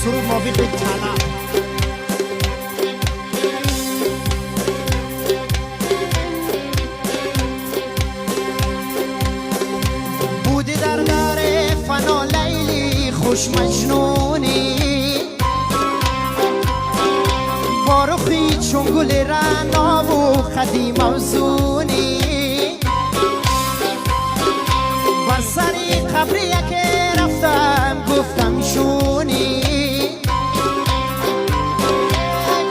سرود موافق طلب. بودی در دار فنا لیلی خوش مجنونی، فاروقی چون گل رعنا و خدی موزونی، بر سری قبری که رفتم گفتم شونی،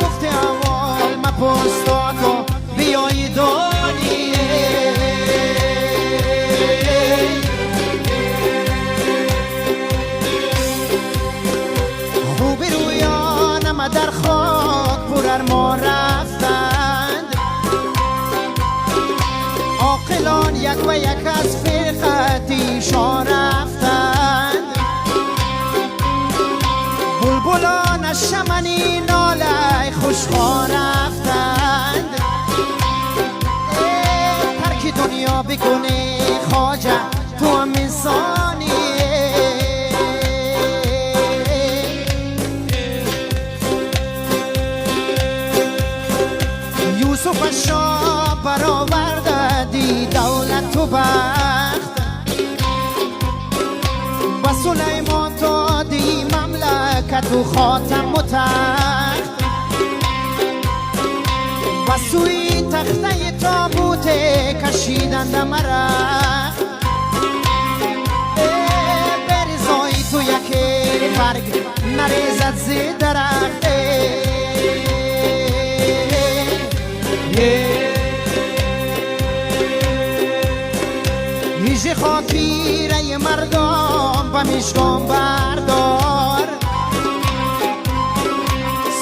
گفته اول مپستا تو بیایی دانی، خوبی رویانم در خاک پر ما رفتند، عاقلان یک و یک از فرقتیشان رفتند، بلبلان از شمنی ناله خوشخواه رفتند، ترک دنیا بکنی خواجه تو هم انسانی، یوسف شاه برآورده دی دولت و بخت، و سلیمان دادی مملکت و خاتم و تخت، و سوی تخته تابوت کشیدند مرا، بریزای تو یکی برگ نریزد زی درخت، میشه خاکی رای مردم و مشکام بردار،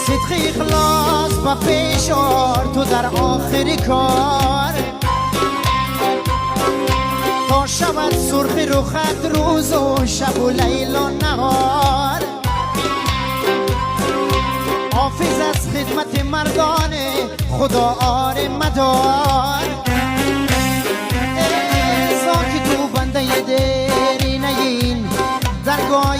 صدق اخلاص با پیشار تو در آخر کار، تا شود سرخ رخت روز و شب و لیل و نهار، حافظ از خدمت مردان خدا آر مدار، زاکی تو بنده دری نگین درگاه